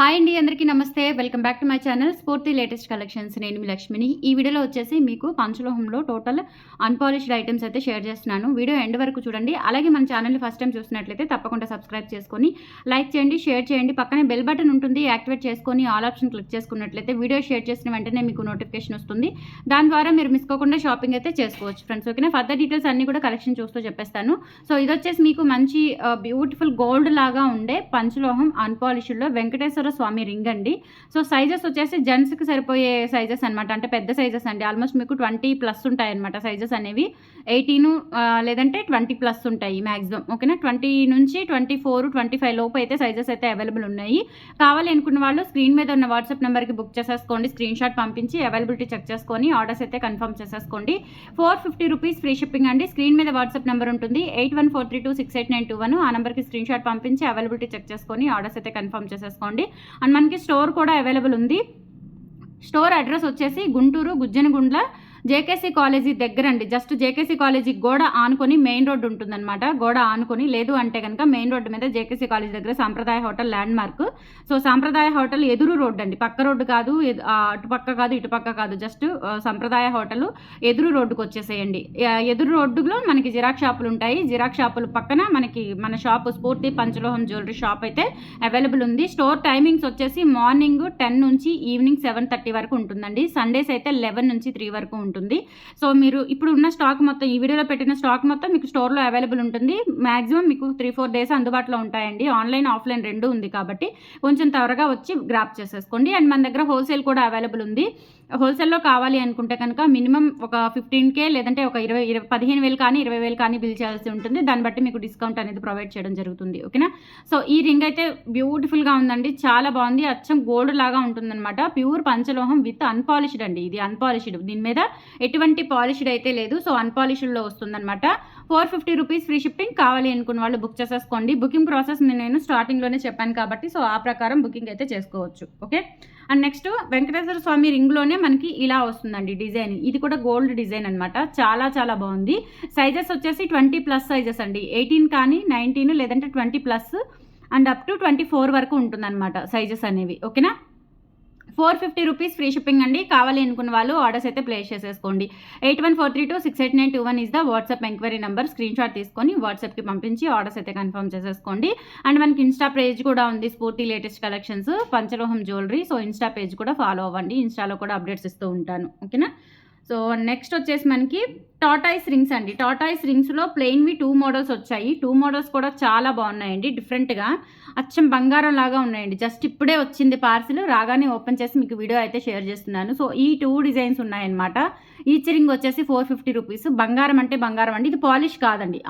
Hi అండి, అందరికీ నమస్తే. Welcome back to my channel స్ఫూర్తి లేటెస్ట్ కలెక్షన్స్. నేను మీ లక్ష్మిని. ఈ వీడియోలో వచ్చేసి మీకు పంచలోహంలో టోటల్ అన్‌పాలిష్డ్ ఐటెమ్స్ అయితే షేర్ చేస్తున్నాను. వీడియో ఎండ్ వరకు చూడండి. అలాగే మన ఛానల్‌ని ఫస్ట్ టైం చూస్తున్నట్లయితే తప్పకుండా సబ్స్క్రైబ్ చేసుకొని లైక్ చేయండి, షేర్ చేయండి. పక్కనే బెల్ బటన్ ఉంటుంది, యాక్టివేట్ చేసుకొని ఆల్ ఆప్షన్ క్లిక్ చేసుకున్నట్లయితే వీడియో షేర్ చేసిన వెంటనే మీకు నోటిఫికేషన్ వస్తుంది. దాని ద్వారా మీరు మిస్ కాకుండా షాపింగ్ అయితే చేసుకోవచ్చు ఫ్రెండ్స్. ఓకేనా? ఫర్దర్ డీటెయిల్స్ అన్నీ కూడా కలెక్షన్ చూస్తూ చెప్పేస్తాను. సో ఇది వచ్చేసి మీకు మంచి బ్యూటిఫుల్ గోల్డ్ లాగా ఉండే పంచలోహం అన్‌పాలిష్డ్‌లో వెంకటేశ్వర స్వామి రింగ్ అండి. సో సైజెస్ వచ్చేసి జెంట్స్కి సరిపోయే సైజెస్ అనమాట. అంటే పెద్ద సైజెస్ అండి. ఆల్మోస్ట్ మీకు 20+ ఉంటాయి అనమాట సైజెస్ అనేవి. 18 లేదంటే 20+ ఉంటాయి మ్యాక్సిమం. ఓకేనా? 20 నుంచి 24, 25 లోపు అయితే సైజెస్ అయితే అవైలబుల్ ఉన్నాయి. కావాలి అనుకున్న వాళ్ళు స్క్రీన్ మీద ఉన్న వాట్సాప్ నెంబర్కి బుక్ చేసేసుకోండి. స్క్రీన్ షాట్ పంపించి అవైలబిలిటీ చెక్ చేసుకొని ఆర్డర్స్ అయితే కన్ఫర్మ్ చేసేసుకోండి. 450 రూపీస్ ఫ్రీ షిప్పింగ్ అండి. స్క్రీన్ మీద వాట్సాప్ నెంబర్ ఉంటుంది, 8143268921. ఆ నెంబర్కి స్క్రీన్ షాట్ పంపించి అవైలబిలిటీ చెక్ చేసుకొని ఆర్డర్స్ అయితే కన్ఫర్మ్ చేసేసుకోండి. అండ్ మనకి స్టోర్ కూడా అవైలబుల్ ఉంది. స్టోర్ అడ్రస్ వచ్చేసి గుంటూరు గుజ్జనగుండ్ల జేకేసీ కాలేజీ దగ్గర అండి. జస్ట్ జేకేసీ కాలేజీ గోడ ఆనుకొని మెయిన్ రోడ్ ఉంటుందన్నమాట. గోడ ఆనుకొని, లేదు అంటే కనుక మెయిన్ రోడ్డు మీద జేకేసీ కాలేజీ దగ్గర సాంప్రదాయ హోటల్ ల్యాండ్ మార్క్. సో సాంప్రదాయ హోటల్ ఎదురు రోడ్డు అండి, పక్క రోడ్డు కాదు, అటుపక్క కాదు ఇటుపక్క కాదు, జస్ట్ సాంప్రదాయ హోటల్ ఎదురు రోడ్డుకు వచ్చేసేయండి. ఎదురు రోడ్డులో మనకి జిరాక్స్ షాపులు ఉంటాయి. జిరాక్స్ షాపులు పక్కన మనకి మన షాపు స్ఫూర్తి పంచలోహం జ్యువెలరీ షాప్ అయితే అవైలబుల్ ఉంది. స్టోర్ టైమింగ్స్ వచ్చేసి మార్నింగ్ 10 నుంచి ఈవినింగ్ 7:30 వరకు ఉంటుందండి. సండేస్ అయితే 11 నుంచి 3 వరకు ఉంటుంది. సో మీరు ఇప్పుడు ఉన్న స్టాక్ మొత్తం, ఈ వీడియోలో పెట్టిన స్టాక్ మొత్తం మీకు స్టోర్లో అవైలబుల్ ఉంటుంది. మ్యాక్సిమం మీకు 3-4 డేస్ అందుబాటులో ఉంటాయండి. ఆన్లైన్ ఆఫ్లైన్ రెండు ఉంది కాబట్టి కొంచెం త్వరగా వచ్చి గ్రాప్ చేసేసుకోండి. అండ్ మన దగ్గర హోల్సేల్ కూడా అవైలబుల్ ఉంది. హోల్సేల్లో కావాలి అనుకుంటే కనుక మినిమం ఒక 15K లేదంటే ఒక 15,000 కానీ 20,000 కానీ బిల్ చేయాల్సి ఉంటుంది. దాన్ని బట్టి మీకు డిస్కౌంట్ అనేది ప్రొవైడ్ చేయడం జరుగుతుంది. ఓకేనా? సో ఈ రింగ్ అయితే బ్యూటిఫుల్గా ఉందండి, చాలా బాగుంది. అచ్చం గోల్డ్ లాగా ఉంటుందన్నమాట. ప్యూర్ పంచలోహం విత్ అన్పాలిష్డ్ అండి. ఇది అన్పాలిష్డ్, దీని మీద ఎటువంటి పాలిష్డ్ అయితే లేదు. సో అన్పాలిష్డ్లో వస్తుందన్నమాట. 450 రూపీస్ ఫ్రీ షిప్పింగ్. కావాలి అనుకున్న వాళ్ళు బుక్ చేసేసుకోండి. బుకింగ్ ప్రాసెస్ నేను స్టార్టింగ్లోనే చెప్పాను కాబట్టి సో ఆ ప్రకారం బుకింగ్ అయితే చేసుకోవచ్చు. ఓకే? అండ్ నెక్స్ట్ వెంకటేశ్వర స్వామి రింగ్లోనే మనకి ఇలా వస్తుందండి డిజైన్. ఇది కూడా గోల్డ్ డిజైన్ అనమాట. చాలా చాలా బాగుంది. సైజెస్ వచ్చేసి 20+ సైజెస్ అండి. 18 కానీ 19 లేదంటే 20+ అండ్ అప్ టు 24 వరకు ఉంటుందన్నమాట సైజెస్ అనేవి. ఓకేనా? 450 రూపీస్ ఫ్రీ షిప్పింగ్ అండి. కావాలి అనుకున్న వాళ్ళు ఆర్డర్స్ అయితే ప్లేస్ చేసేసుకోండి. 8143268921 is the WhatsApp enquiry number. Screen shot తీసుకొని వాట్సాప్కి పంపించి ఆర్డర్స్ అయితే కన్ఫర్మ్ చేసేసుకోండి. అండ్ మనకి ఇన్స్టా పేజ్ కూడా ఉంది, స్ఫూర్తి లేటెస్ట్ కలెక్షన్స్ పంచలోహం జ్యువెలరీ. సో ఇన్స్టా పేజ్ కూడా ఫాలో అవ్వండి. ఇన్స్టాలో కూడా అప్డేట్స్ ఇస్తూ ఉంటాను. ఓకేనా? సో నెక్స్ట్ వచ్చేసి మనకి టాటాయిస్ రింగ్స్ అండి. టాటాయిస్ రింగ్స్లో ప్లెయిన్వి 2 మోడల్స్ వచ్చాయి. 2 మోడల్స్ కూడా చాలా బాగున్నాయండి. డిఫరెంట్గా అచ్చం బంగారం లాగా ఉన్నాయండి. జస్ట్ ఇప్పుడే వచ్చింది పార్సిల్, రాగానే ఓపెన్ చేసి మీకు వీడియో అయితే షేర్ చేస్తున్నాను. సో ఈ 2 డిజైన్స్ ఉన్నాయన్నమాట. ఈచ్ రింగ్ వచ్చేసి 450 రూపీస్. బంగారం అంటే బంగారం అండి. ఇది పాలిష్ కాదండి,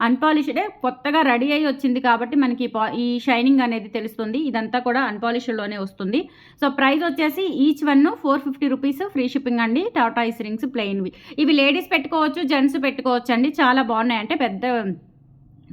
అన్పాలిష్డే కొత్తగా రెడీ అయ్యి వచ్చింది కాబట్టి మనకి ఈ షైనింగ్ అనేది తెలుస్తుంది. ఇదంతా కూడా అన్పాలిష్డ్లోనే వస్తుంది. సో ప్రైస్ వచ్చేసి each one 450 rupees free shipping అండి. టాటాయిస్ రింగ్స్ ప్లెయిన్వి. ఇవి లేడీస్ పెట్టుకోవచ్చు, జెంట్స్ పెట్టుకోవచ్చు అండి. చాలా బాగున్నాయి. అంటే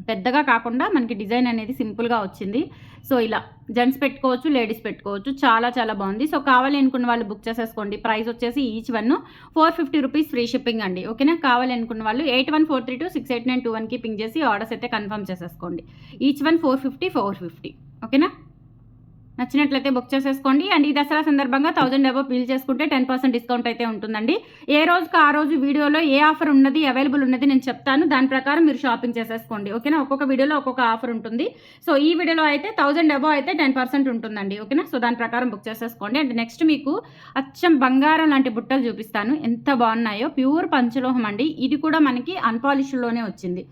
పెద్దగా కాకుండా మనకి డిజైన్ అనేది సింపుల్గా వచ్చింది. సో ఇలా జెంట్స్ పెట్టుకోవచ్చు, లేడీస్ పెట్టుకోవచ్చు. చాలా చాలా బాగుంది. సో కావాలి అనుకున్న వాళ్ళు బుక్ చేసేసుకోండి. ప్రైస్ వచ్చేసి each one 450 rupees free shipping అండి. ఓకేనా? కావాలి అనుకున్న వాళ్ళు 8143268921కి పింగ్ చేసి ఆర్డర్స్ అయితే కన్ఫర్మ్ చేసేసుకోండి. Each one 450. ఓకేనా? నచ్చినట్లయితే బుక్ చేసేసుకోండి. అండ్ ఈ దసరా సందర్భంగా 1000 అబోవ్ బిల్ చేసుకుంటే 10% డిస్కౌంట్ అయితే ఉంటుందండి. ఏ రోజుకి ఆ రోజు వీడియోలో ఏ ఆఫర్ ఉన్నది అవైలబుల్ ఉన్నది నేను చెప్తాను. దాని ప్రకారం మీరు షాపింగ్ చేసేసుకోండి. ఓకేనా? ఒక్కొక్క వీడియోలో ఒక్కొక్క ఆఫర్ ఉంటుంది. సో ఈ వీడియోలో అయితే 1000 అబోవ్ అయితే 10% ఉంటుందండి. ఓకేనా? సో దాని ప్రకారం బుక్ చేసేసుకోండి. అండ్ నెక్స్ట్ మీకు అచ్చం బంగారం లాంటి బుట్టలు చూపిస్తాను. ఎంత బాగున్నాయో. ప్యూర్ పంచలోహం అండి. ఇది కూడా మనకి అన్పాలిష్డ్లోనే వచ్చింది.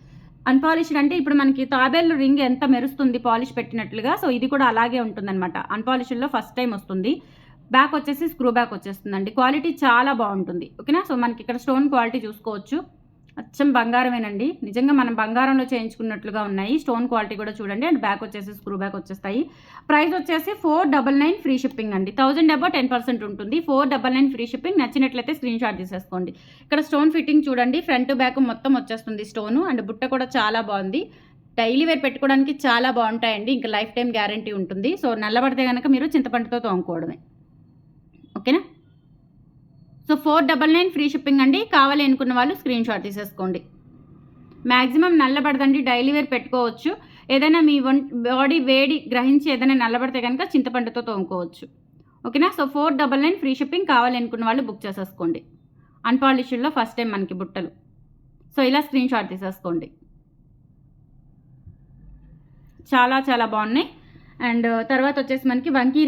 అన్పాలిష్డ్ అంటే ఇప్పుడు మనకి తాబేలు రింగ్ ఎంత మెరుస్తుంది పాలిష్ పెట్టినట్లుగా, సో ఇది కూడా అలాగే ఉంటుందన్నమాట. అన్పాలిష్డ్లో ఫస్ట్ టైం వస్తుంది. బ్యాక్ వచ్చేసి స్క్రూ బ్యాక్ వచ్చేస్తుందండి. క్వాలిటీ చాలా బాగుంటుంది. ఓకేనా? సో మనకి ఇక్కడ స్టోన్ క్వాలిటీ చూసుకోవచ్చు. అచ్చం బంగారమేనండి. నిజంగా మనం బంగారంలో చేయించుకున్నట్లుగా ఉన్నాయి. స్టోన్ క్వాలిటీ కూడా చూడండి. అండ్ బ్యాక్ వచ్చేసి స్క్రూ బ్యాక్ వచ్చేస్తాయి. ప్రైస్ వచ్చేసి 499 ఫ్రీ షిప్పింగ్ అండి. 1000 అబోవ్ 10% ఉంటుంది. 499 ఫ్రీ షిప్పింగ్. నచ్చినట్లయితే స్క్రీన్ షాట్ తీసేసుకోండి. ఇక్కడ స్టోన్ ఫిట్టింగ్ చూడండి. ఫ్రంట్ బ్యాక్ మొత్తం వచ్చేస్తుంది స్టోను. అండ్ బుట్ట కూడా చాలా బాగుంది. డైలీ వేర్ పెట్టుకోవడానికి చాలా బాగుంటాయండి. ఇంకా లైఫ్ టైం గ్యారంటీ ఉంటుంది. సో నల్లబడితే కనుక మీరు చింతపండుతో తోముకోవడమే. ఓకేనా? సో 499 ఫ్రీ షిప్పింగ్ అండి. కావాలి అనుకున్న వాళ్ళు స్క్రీన్ షాట్ తీసేసుకోండి. మ్యాక్సిమం నల్లబడదండి, డైలీ వేర్ పెట్టుకోవచ్చు. ఏదైనా మీ బాడీ వేడి గ్రహించి ఏదైనా నల్లబడితే కనుక చింతపండుతో తోముకోవచ్చు. ఓకేనా. So 499 free shipping. కావాలనుకున్న వాళ్ళు బుక్ చేసేసుకోండి. అన్పాలిష్డ్లో ఫస్ట్ టైం మనకి బుట్టలు. సో ఇలా స్క్రీన్ షాట్ తీసేసుకోండి. చాలా చాలా బాగున్నాయి. అండ్ తర్వాత వచ్చేసి మనకి వంకీ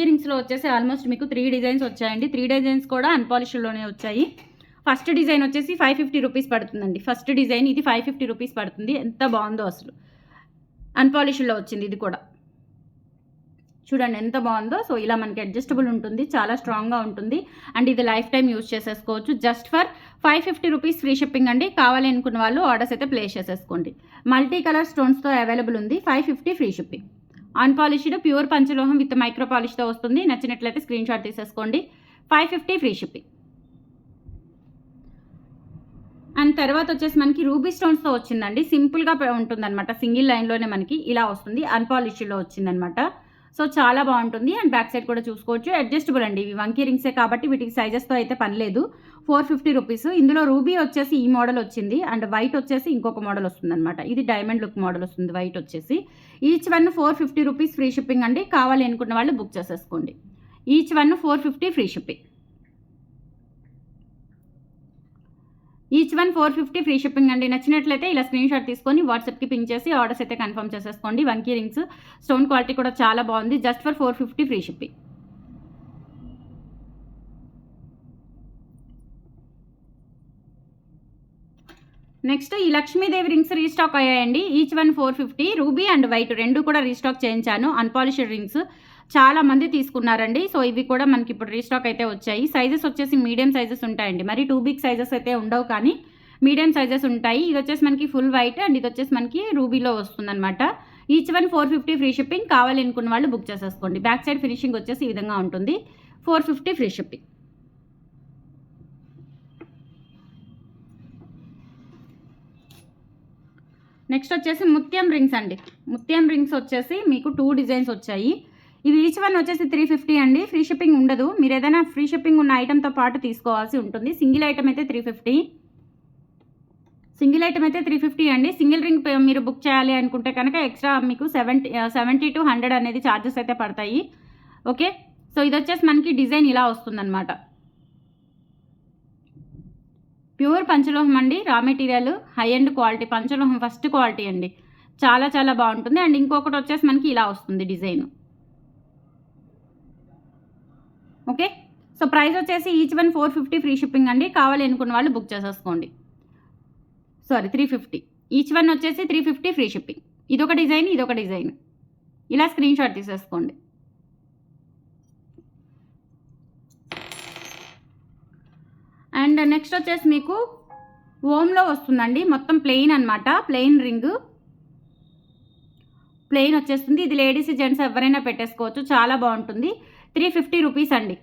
రింగ్స్లో వచ్చేసి ఆల్మోస్ట్ మీకు 3 డిజైన్స్ వచ్చాయండి. 3 డిజైన్స్ కూడా అన్పాలిష్డ్లోనే వచ్చాయి. ఫస్ట్ డిజైన్ వచ్చేసి 550 రూపీస్ పడుతుందండి. ఫస్ట్ డిజైన్ ఇది 550 రూపీస్ పడుతుంది. ఎంత బాగుందో అసలు. అన్పాలిష్డ్లో వచ్చింది ఇది కూడా. చూడండి ఎంత బాగుందో. సో ఇలా మనకి అడ్జస్టబుల్ ఉంటుంది, చాలా స్ట్రాంగ్గా ఉంటుంది. అండ్ ఇది లైఫ్ టైం యూజ్ చేసేసుకోవచ్చు. Just for 550 rupees free shipping అండి. కావాలి అనుకున్న వాళ్ళు ఆర్డర్స్ అయితే ప్లేస్ చేసేసుకోండి. మల్టీ కలర్ స్టోన్స్తో అవైలబుల్ ఉంది. 550 ఫ్రీ షిప్పింగ్. అన్పాలిష్డ్ ప్యూర్ పంచలోహం విత్ మైక్రో పాలిష్తో వస్తుంది. నచ్చినట్లయితే స్క్రీన్ షాట్ తీసేసుకోండి. 550 ఫ్రీ షిప్పింగ్. అండ్ తర్వాత వచ్చేసి మనకి రూబీ స్టోన్స్తో వచ్చిందండి. సింపుల్గా ఉంటుందన్నమాట. సింగిల్ లైన్లోనే మనకి ఇలా వస్తుంది. అన్పాలిష్డ్లో వచ్చిందనమాట. సో చాలా బాగుంటుంది. అండ్ బ్యాక్ సైడ్ కూడా చూసుకోవచ్చు. అడ్జస్టబుల్ అండి. ఇవి వంకీ రింగ్సే కాబట్టి వీటికి సైజెస్తో అయితే పని లేదు. 450 రూపీస్. ఇందులో రూబీ వచ్చేసి ఈ మోడల్ వచ్చింది. అండ్ వైట్ వచ్చేసి ఇంకొక మోడల్ వస్తుంది అనమాట. ఇది డైమండ్ లుక్ మోడల్ వస్తుంది వైట్ వచ్చేసి. Each one 450 rupees free shipping అండి. కావాలి అనుకున్న వాళ్ళు బుక్ చేసేసుకోండి. Each one 450 free shipping. Each one 450 free shipping అండి. నచ్చినట్లయితే ఇలా స్క్రీన్ షాట్ తీసుకొని వాట్సాప్కి పింక్ చేసి ఆర్డర్స్ అయితే కన్ఫర్మ్ చేసేసుకోండి. వంకీ రింగ్స్ స్టోన్ క్వాలిటీ కూడా చాలా బాగుంది. Just for 450 free shipping. Next ఈ లక్ష్మీదేవి రింగ్స్ రీస్టాక్ అయ్యాయండి. Each one 450. Ruby and white రెండు కూడా రీస్టాక్ చేయించాను. అన్పాలిష్డ్ రింగ్స్ చాలా మంది తీసుకున్నారండి. సో ఇవి కూడా మనకి ఇప్పుడు రీస్టాక్ అయితే వచ్చాయి. సైజెస్ వచ్చేసి మీడియం సైజెస్ ఉంటాయండి. మరి 2 బిగ్ సైజెస్ అయితే ఉండవు, కానీ మీడియం సైజెస్ ఉంటాయి. ఇది వచ్చేసి మనకి ఫుల్ వైట్ అండ్ ఇది వచ్చేసి మనకి రూబీలో వస్తుందన్నమాట. Each one 450 free shipping. కావాలి అనుకున్న వాళ్ళు బుక్ చేసేసుకోండి. బ్యాక్ సైడ్ ఫినిషింగ్ వచ్చేసి ఈ విధంగా ఉంటుంది. 450 ఫ్రీ షిప్పింగ్. నెక్స్ట్ వచ్చేసి ముత్యం రింగ్స్ అండి. ముత్యం రింగ్స్ వచ్చేసి మీకు 2 డిజైన్స్ వచ్చాయి. ఇవి ఈచ్ వన్ వచ్చేసి 350 అండి. ఫ్రీ షిప్పింగ్ ఉండదు. మీరు ఏదైనా ఫ్రీ షిప్పింగ్ ఉన్న ఐటెంతో పాటు తీసుకోవాల్సి ఉంటుంది. సింగిల్ ఐటమ్ అయితే 350. సింగిల్ ఐటమ్ అయితే 350 అండి. సింగిల్ రింగ్ మీరు బుక్ చేయాలి అనుకుంటే కనుక ఎక్స్ట్రా మీకు 70 to 100 అనేది ఛార్జెస్ అయితే పడతాయి. ఓకే. సో ఇది వచ్చేసి మనకి డిజైన్ ఇలా వస్తుందన్నమాట. ప్యూర్ పంచలోహం అండి. Raw material high end quality పంచలోహం ఫస్ట్ క్వాలిటీ అండి. చాలా చాలా బాగుంటుంది. అండ్ ఇంకొకటి వచ్చేసి మనకి ఇలా వస్తుంది డిజైన్. ఓకే. సో ప్రైస్ వచ్చేసి ఈచ్ వన్ 450 ఫ్రీ షిప్పింగ్ అండి. కావాలి అనుకున్న వాళ్ళు బుక్ చేసేసుకోండి. 350. ఈచ్ వన్ వచ్చేసి 350 ఫ్రీ షిప్పింగ్. ఇదొక డిజైన్, ఇదొక డిజైన్. ఇలా స్క్రీన్ షాట్ తీసేసుకోండి. అండ్ నెక్స్ట్ వచ్చేసి మీకు ఓమ్లో వస్తుందండి. మొత్తం ప్లెయిన్ అనమాట. ప్లెయిన్ రింగ్ ప్లెయిన్ వచ్చేస్తుంది. ఇది లేడీస్ జెంట్స్ ఎవరైనా పెట్టేసుకోవచ్చు. చాలా బాగుంటుంది. 350 రూపీస్ అండి.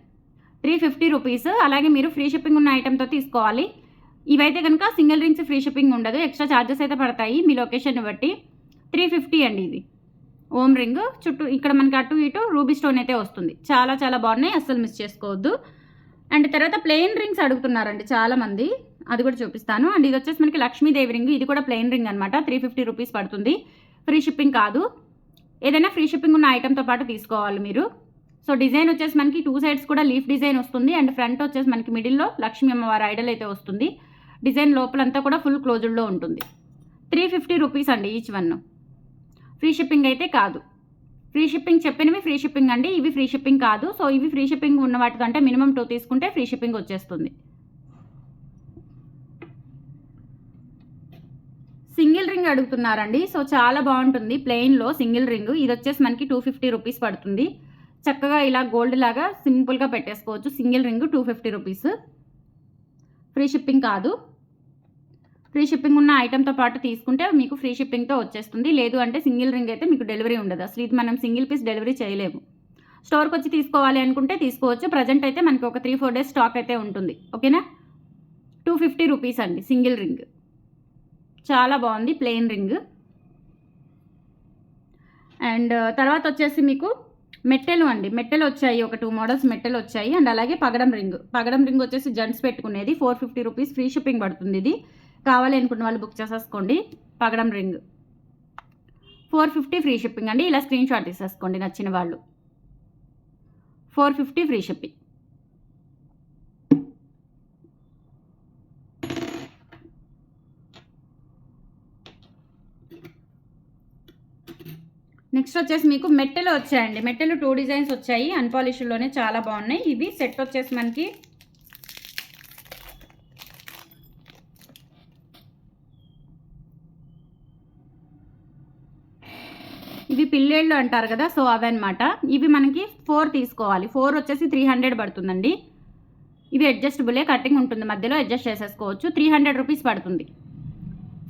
350 రూపీస్. అలాగే మీరు ఫ్రీ షిప్పింగ్ ఉన్న ఐటెంతో తీసుకోవాలి. ఇవైతే కనుక సింగిల్ రింగ్స్ ఫ్రీ షిప్పింగ్ ఉండదు. ఎక్స్ట్రా ఛార్జెస్ అయితే పడతాయి మీ లొకేషన్ బట్టి. 350 అండి. ఇది ఓమ్ రింగ్. చుట్టూ ఇక్కడ మనకి అటు ఇటు రూబీ స్టోన్ అయితే వస్తుంది. చాలా చాలా బాగున్నాయి. అస్సలు మిస్ చేసుకోవద్దు. అండ్ తర్వాత ప్లెయిన్ రింగ్స్ అడుగుతున్నారండి చాలామంది. అది కూడా చూపిస్తాను. అండ్ ఇది వచ్చేసి మనకి లక్ష్మీదేవి రింగ్. ఇది కూడా ప్లెయిన్ రింగ్ అనమాట. 350 రూపీస్ పడుతుంది. ఫ్రీ షిప్పింగ్ కాదు. ఏదైనా ఫ్రీ షిప్పింగ్ ఉన్న ఐటెంతో పాటు తీసుకోవాలి మీరు. సో డిజైన్ వచ్చేసి మనకి 2 సైడ్స్ కూడా లీఫ్ డిజైన్ వస్తుంది. అండ్ ఫ్రంట్ వచ్చేసి మనకి మిడిల్లో లక్ష్మీ అమ్మవారి ఐడల్ అయితే వస్తుంది. డిజైన్ లోపలంతా కూడా ఫుల్ క్లోజ్డ్లో ఉంటుంది. 350 రూపీస్ అండి ఈచ్ వన్. ఫ్రీ షిప్పింగ్ అయితే కాదు. ఫ్రీ షిప్పింగ్ చెప్పినవి ఫ్రీ షిప్పింగ్ అండి. ఇవి ఫ్రీ షిప్పింగ్ కాదు. సో ఇవి ఫ్రీ షిప్పింగ్ ఉన్న వాటితో అంటే మినిమం 2 తీసుకుంటే ఫ్రీ షిప్పింగ్ వచ్చేస్తుంది. సింగిల్ రింగ్ అడుగుతున్నారండి. సో చాలా బాగుంటుంది ప్లెయిన్లో సింగిల్ రింగ్. ఇది వచ్చేసి మనకి 250 రూపీస్ పడుతుంది. చక్కగా ఇలా గోల్డ్ లాగా సింపుల్గా పెట్టేసుకోవచ్చు. Single ring 250 rupees. Free shipping కాదు. ఫ్రీ షిప్పింగ్ ఉన్న ఐటెంతో పాటు తీసుకుంటే మీకు ఫ్రీ షిప్పింగ్తో వచ్చేస్తుంది. లేదు అంటే సింగిల్ రింగ్ అయితే మీకు డెలివరీ ఉండదు. అసలు ఇది మనం సింగిల్ పీస్ డెలివరీ చేయలేము. స్టోర్కి వచ్చి తీసుకోవాలి అనుకుంటే తీసుకోవచ్చు. ప్రజెంట్ అయితే మనకి ఒక 3-4 డేస్ స్టాక్ అయితే ఉంటుంది. ఓకేనా. 250 రూపీస్ అండి సింగిల్ రింగ్. చాలా బాగుంది ప్లెయిన్ రింగ్. అండ్ తర్వాత వచ్చేసి మీకు మెట్టెలు అండి. మెట్టెలు వచ్చాయి. ఒక 2 మోడల్స్ మెట్టెలు వచ్చాయి. అండ్ అలాగే పగడం రింగ్ వచ్చేసి జెంట్స్ పెట్టుకునేది 450 రూపీస్ ఫ్రీ షిప్పింగ్ పడుతుంది. ఇది కావాలి అనుకున్న వాళ్ళు బుక్ చేసేసుకోండి. పగడం రింగ్ 450 ఫ్రీ షిప్పింగ్ అండి. ఇలా స్క్రీన్ షాట్ తీసేసుకోండి నచ్చిన వాళ్ళు. 450 ఫ్రీ షిప్పింగ్. నెక్స్ట్ వచ్చేసి మీకు మెట్టెలు వచ్చాయండి. మెట్టెలు 2 డిజైన్స్ వచ్చాయి. అన్పాలిష్డ్లోనే చాలా బాగున్నాయి. ఇవి సెట్ వచ్చేసి మనకి ఇవి పిల్లేళ్ళు అంటారు కదా, సో అవన్నమాట. ఇవి మనకి 4 తీసుకోవాలి. 4 వచ్చేసి 300 పడుతుందండి. ఇవి అడ్జస్టబులే, కటింగ్ ఉంటుంది, మధ్యలో అడ్జస్ట్ చేసేసుకోవచ్చు. 300 రూపీస్ పడుతుంది.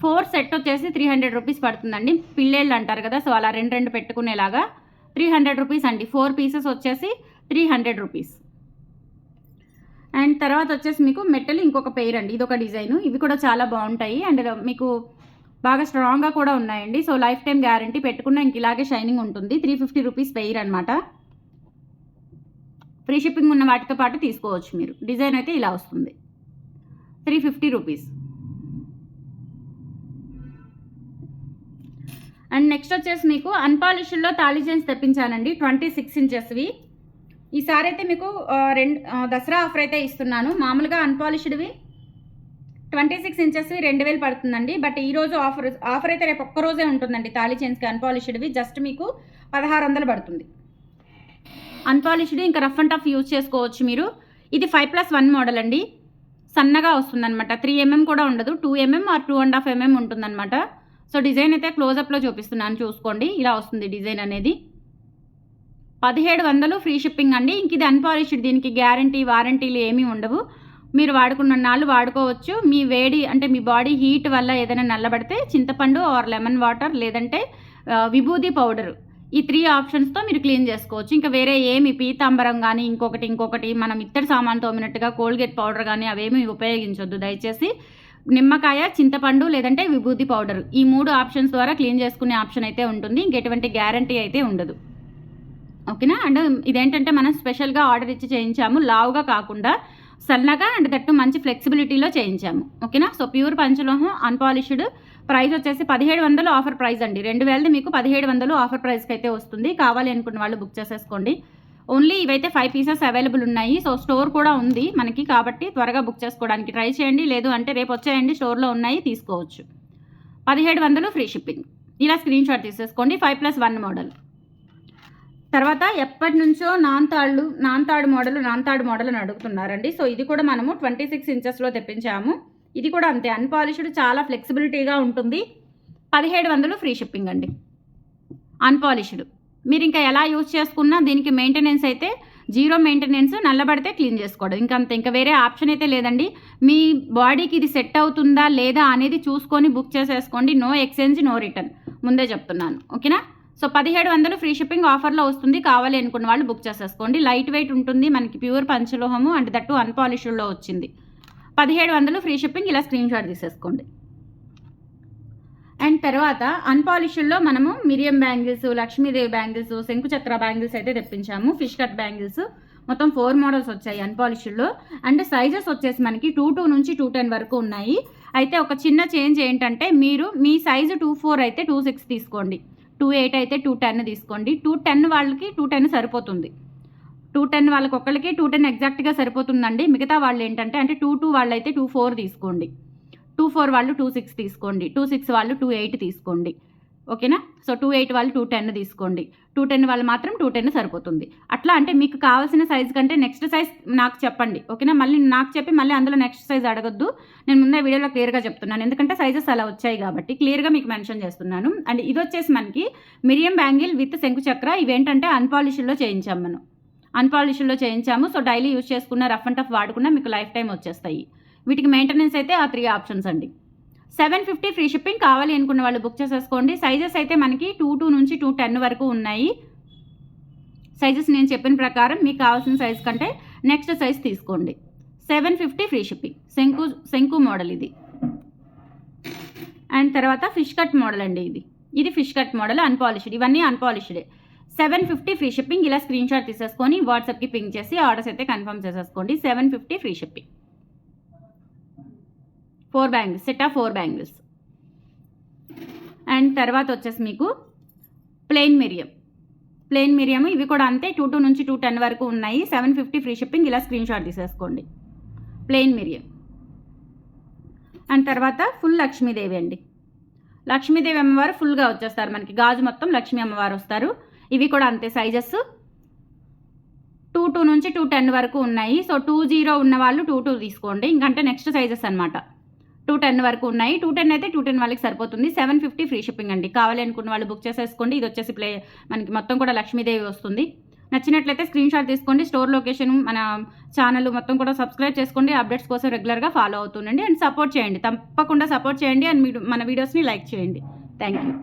4 సెట్ వచ్చేసి 300 రూపీస్ పడుతుందండి. పిల్లేళ్ళు అంటారు కదా, సో అలా 2 పెట్టుకునేలాగా 300 రూపీస్ అండి. 4 పీసెస్ వచ్చేసి 300 రూపీస్. అండ్ తర్వాత వచ్చేసి మీకు మెట్టలు ఇంకొక పెయిర్ అండి. ఇది ఒక డిజైన్. ఇవి కూడా చాలా బాగుంటాయి అండ్ మీకు బాగా స్ట్రాంగ్గా కూడా ఉన్నాయండి. సో లైఫ్ టైం గ్యారంటీ, పెట్టుకున్న ఇంక ఇలాగే షైనింగ్ ఉంటుంది. 350 రూపీస్ పెయిర్ అనమాట. ఫ్రీ షిప్పింగ్ ఉన్న వాటితో పాటు తీసుకోవచ్చు మీరు. డిజైన్ అయితే ఇలా వస్తుంది. 350 రూపీస్. అండ్ నెక్స్ట్ వచ్చేసి మీకు అన్పాలిష్డ్లో తాళీ చైన్స్ తెప్పించానండి. 26 ఇంచెస్వి. ఈసారి అయితే మీకు దసరా ఆఫర్ అయితే ఇస్తున్నాను. మామూలుగా అన్పాలిష్డ్వి 26 ఇంచెస్వి 2000 పడుతుందండి. బట్ ఈరోజు ఆఫర్ అయితే రేపు ఒక్కరోజే ఉంటుందండి. తాళీ చైన్స్కి అన్పాలిష్డ్వి జస్ట్ మీకు 1600 పడుతుంది. అన్పాలిష్డ్ ఇంకా రఫ్ అండ్ టఫ్ యూజ్ చేసుకోవచ్చు మీరు. ఇది 5+1 మోడల్ అండి. సన్నగా వస్తుందన్నమాట. 3 mm కూడా ఉండదు, 2 mm ఆర్ 2.5 mm ఉంటుందన్నమాట. సో డిజైన్ అయితే క్లోజప్లో చూపిస్తున్నాను, చూసుకోండి. ఇలా వస్తుంది డిజైన్ అనేది. 1700 ఫ్రీ షిప్పింగ్ అండి. ఇంక ఇది అన్పాలిష్డ్, దీనికి గ్యారంటీ వారంటీలు ఏమీ ఉండవు. మీరు వాడుకున్న నాళ్ళు వాడుకోవచ్చు. మీ వేడి అంటే మీ బాడీ హీట్ వల్ల ఏదైనా నల్లబడితే చింతపండు ఆర్ లెమన్ వాటర్ లేదంటే విభూది పౌడర్, ఈ 3 ఆప్షన్స్తో మీరు క్లీన్ చేసుకోవచ్చు. ఇంకా వేరే ఏమి పీతాంబరం కానీ ఇంకొకటి మనం ఇత్తడి సామాన్ తోమినట్టుగా కోల్గేట్ పౌడర్ కానీ అవేమీ ఉపయోగించొద్దు దయచేసి. నిమ్మకాయ, చింతపండు లేదంటే విభూది పౌడర్, ఈ 3 ఆప్షన్స్ ద్వారా క్లీన్ చేసుకునే ఆప్షన్ అయితే ఉంటుంది. ఇంకెటువంటి గ్యారంటీ అయితే ఉండదు. ఓకేనా. అండ్ ఇదేంటంటే మనం స్పెషల్గా ఆర్డర్ ఇచ్చి చేయించాము, లావుగా కాకుండా సన్నగా అండ్ దట్టు మంచి ఫ్లెక్సిబిలిటీలో చేయించాము. ఓకేనా. సో ప్యూర్ పంచలోహం అన్పాలిష్డ్. ప్రైస్ వచ్చేసి 1700 ఆఫర్ ప్రైస్ అండి. 2000 మీకు 1700 ఆఫర్ ప్రైస్కి అయితే వస్తుంది. కావాలి అనుకున్న వాళ్ళు బుక్ చేసేసుకోండి. ఓన్లీ ఇవైతే 5 పీసెస్ అవైలబుల్ ఉన్నాయి. సో స్టోర్ కూడా ఉంది మనకి, కాబట్టి త్వరగా బుక్ చేసుకోవడానికి ట్రై చేయండి. లేదు అంటే రేపు వచ్చేయండి, స్టోర్లో ఉన్నాయి, తీసుకోవచ్చు. 1700 ఫ్రీ షిప్పింగ్. ఇలా స్క్రీన్ షాట్ తీసేసుకోండి. 5+1 మోడల్. తర్వాత ఎప్పటి నుంచో నాన్తాడు మోడల్ అని అడుగుతున్నారండి. సో ఇది కూడా మనము 26 ఇంచెస్లో తెప్పించాము. ఇది కూడా అంతే, అన్పాలిష్డ్, చాలా ఫ్లెక్సిబిలిటీగా ఉంటుంది. 1700 ఫ్రీ షిప్పింగ్ అండి. అన్పాలిష్డ్ మీరు ఇంకా ఎలా యూజ్ చేసుకున్నా దీనికి మెయింటెనెన్స్ అయితే 0 మెయింటెనెన్స్. నల్లబడితే క్లీన్ చేసుకోవడం, ఇంకా వేరే ఆప్షన్ అయితే లేదండి. మీ బాడీకి ఇది సెట్ అవుతుందా లేదా అనేది చూసుకొని బుక్ చేసేసుకోండి. నో ఎక్స్చేంజ్, నో రిటర్న్, ముందే చెప్తున్నాను. ఓకేనా. సో 1700 ఫ్రీ షిప్పింగ్ ఆఫర్లో వస్తుంది. కావాలి అనుకున్న వాళ్ళు బుక్ చేసేసుకోండి. లైట్ వెయిట్ ఉంటుంది మనకి, ప్యూర్ పంచలోహము అండ్ దట్టు అన్పాలిష్డ్లో వచ్చింది. 1700 ఫ్రీ షిప్పింగ్. ఇలా స్క్రీన్ షాట్ తీసేసుకోండి. అండ్ తర్వాత అన్పాలిష్డ్లో మనము మిరియం బ్యాంగిల్స్, లక్ష్మీదేవి బ్యాంగిల్స్, శంకుచక్ర బ్యాంగిల్స్ అయితే తెప్పించాము. ఫిష్ కట్ బ్యాంగిల్స్ మొత్తం 4 మోడల్స్ వచ్చాయి అన్పాలిష్డ్లో. అండ్ సైజెస్ వచ్చేసి మనకి 22 నుంచి 210 వరకు ఉన్నాయి. అయితే ఒక చిన్న చేంజ్ ఏంటంటే, మీరు మీ సైజు 24 అయితే 26 తీసుకోండి, 28 అయితే 210 తీసుకోండి. 210 వాళ్ళకి 210 సరిపోతుంది. 210 వాళ్ళకి ఒక్కళ్ళకి 210 ఎగ్జాక్ట్గా సరిపోతుందండి. మిగతా వాళ్ళు ఏంటంటే 22 వాళ్ళు అయితే 24 తీసుకోండి, 24 వాళ్ళు 26 తీసుకోండి, 26 వాళ్ళు 28 తీసుకోండి. ఓకేనా. సో 28 వాళ్ళు 210 తీసుకోండి, 210 వాళ్ళు మాత్రం 210 సరిపోతుంది. అట్లా అంటే మీకు కావాల్సిన సైజ్ కంటే నెక్స్ట్ సైజ్ నాకు చెప్పండి. ఓకేనా. మళ్ళీ నాకు చెప్పి మళ్ళీ అందులో నెక్స్ట్ సైజ్ అడగొద్దు. నేను ముందే వీడియోలో క్లియర్గా చెప్తున్నాను, ఎందుకంటే సైజెస్ అలా వచ్చాయి కాబట్టి క్లియర్గా మీకు మెన్షన్ చేస్తున్నాను. అండ్ ఇది వచ్చేసి మనకి మిరియం బ్యాంగిల్ విత్ శంకుచక్ర. ఇవేంటంటే అన్పాలిష్డ్లో చేయించాము మనం, అన్పాలిష్డ్లో చేయించాము. సో డైలీ యూజ్ చేసుకున్న, రఫ్ అండ్ టఫ్ వాడుకున్న మీకు లైఫ్ టైం వచ్చేస్తాయి. వీటికి మెయింటెనెన్స్ అయితే ఆ 3 ఆప్షన్స్ అండి. 750 ఫ్రీ షిప్పింగ్. కావాలి అనుకున్న వాళ్ళు బుక్ చేసేసుకోండి. సైజెస్ అయితే మనకి 22 నుంచి 210 వరకు ఉన్నాయి. సైజెస్ నేను చెప్పిన ప్రకారం మీకు కావాల్సిన సైజ్ కంటే నెక్స్ట్ సైజ్ తీసుకోండి. 750 ఫ్రీ షిప్పింగ్. శంకు మోడల్ ఇది. అండ్ తర్వాత ఫిష్ కట్ మోడల్ అండి. ఇది ఫిష్ కట్ మోడల్ అన్పాలిష్డ్. ఇవన్నీ అన్పాలిష్డే. 750 ఫ్రీ షిప్పింగ్. ఇలా స్క్రీన్ షాట్ తీసేసుకొని వాట్సాప్కి పింక్ చేసి ఆర్డర్స్ అయితే కన్ఫర్మ్ చేసేసుకోండి. 750 free shipping. 4 bangles, set of 4 bangles. And తర్వాత వచ్చేసి మీకు ప్లెయిన్ మిరియం ఇవి కూడా అంతే 2 నుంచి 210 వరకు ఉన్నాయి. 750 ఫ్రీ షిప్పింగ్. ఇలా స్క్రీన్ షాట్ తీసేసుకోండి. ప్లెయిన్ మిరియం. అండ్ తర్వాత ఫుల్ లక్ష్మీదేవి అండి. లక్ష్మీదేవి అమ్మవారు ఫుల్గా వచ్చేస్తారు మనకి. గాజు మొత్తం లక్ష్మీ అమ్మవారు వస్తారు. ఇవి కూడా అంతే సైజెస్ 22 నుంచి 210 వరకు ఉన్నాయి. సో 20 ఉన్న వాళ్ళు 22 తీసుకోండి. ఇంకంటే నెక్స్ట్ సైజెస్ అనమాట. 210 వరకు ఉన్నాయి. 210 అయితే 210 వాళ్ళకి సరిపోతుంది. 750 ఫ్రీ షిప్పింగ్ అండి. కావాలి అనుకున్న వాళ్ళు బుక్ చేసేసుకోండి. ఇది వచ్చేసి మనకి మొత్తం కూడా లక్ష్మీదేవి వస్తుంది. నచ్చినట్లయితే స్క్రీన్ షాట్ తీసుకోండి. స్టోర్ లొకేషన్, మన ఛానల్ మొత్తం కూడా సబ్స్క్రైబ్ చేసుకోండి. అప్డేట్స్ కోసం రెగ్యులర్గా ఫాలో అవుతుండండి. అండ్ సపోర్ట్ చేయండి. తప్పకుండా సపోర్ట్ చేయండి. అండ్ మీరు మన వీడియోస్ని లైక్ చేయండి. Thank you.